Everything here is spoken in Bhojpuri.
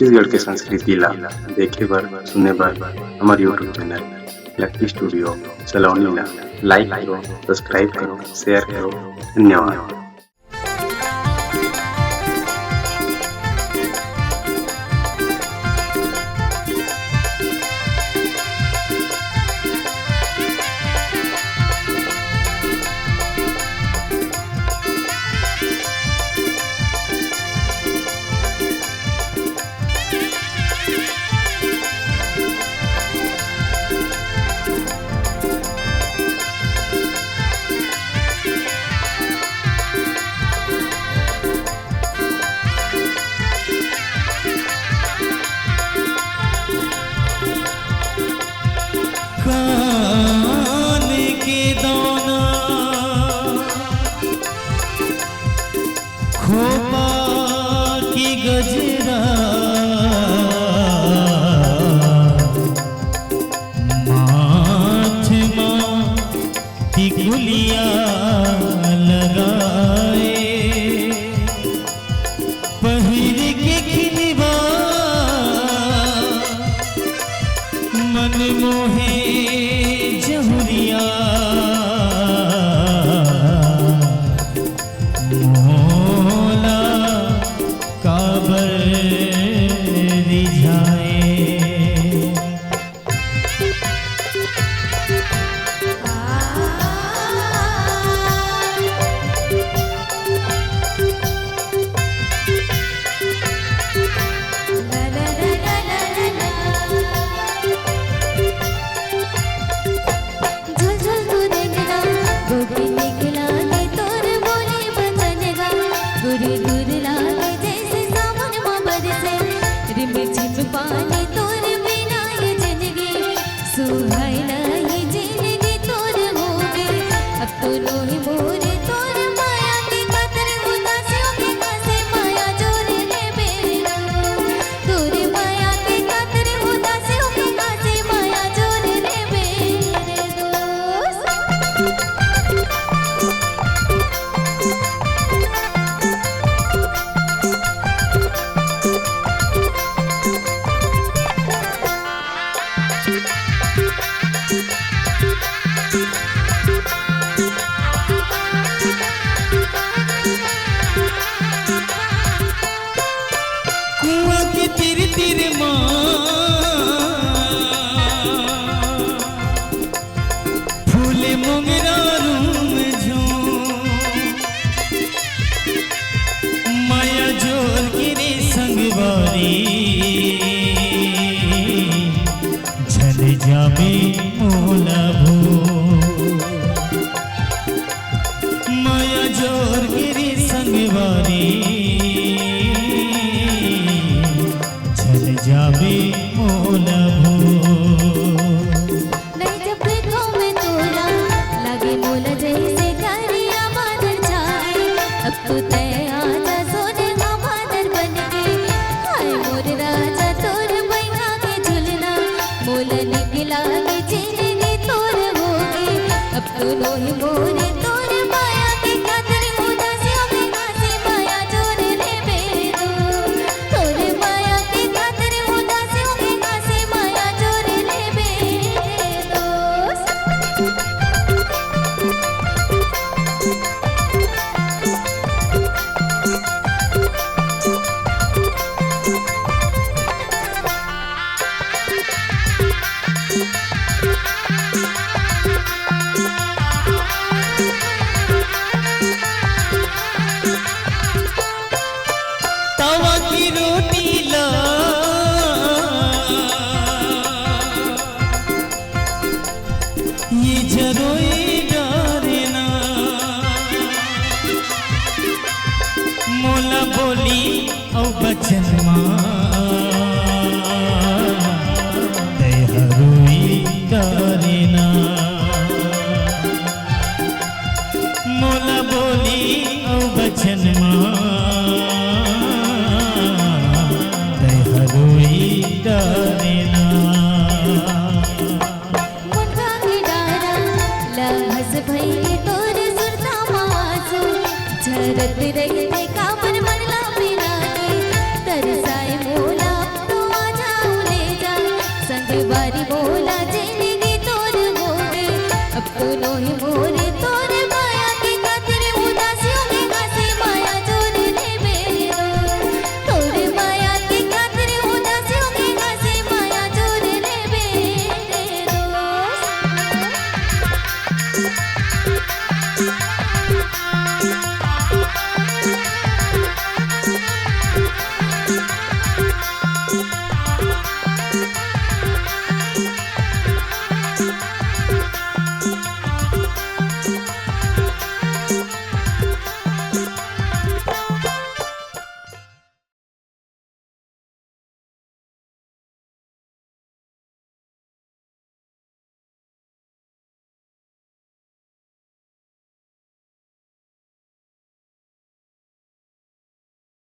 छत्तीसगढ़ के संस्कृति ला देखे बर सुने बर हमारे यूट्यूब चैनल लकी स्टूडियो सलोनी ला लाइक करो, सब्सक्राइब करो, शेयर करो। धन्यवाद। खोपा की गजरा माथ की गुलिया लगाए पहिर के खिलवा मन मोहे जहुरिया जाबे मोला भो माया जोर गिरी संगवारी चल जाबे मोला भो नहीं जब देखो मैं तोला लगे मोला जैसे गरिया बादल छाए अब तो तय आजा सोने का बादल बन के हाय मोर राजा तोर बैठा के झुलना मोला निकला के जिंदगी तोर हो गई अब तो लोही मोरे तोर माया के खातिर उदासियों में घासे माया जोर ले बेदो तोर माया के खातिर उदासियों में घासे माया जोर ले बेदो। तवा की रोटी ला ये जरोई डारना मोला बोली औ बचन हरोई डारना मोला बोली औ बचन भई तोर सुरता मासू झरत रही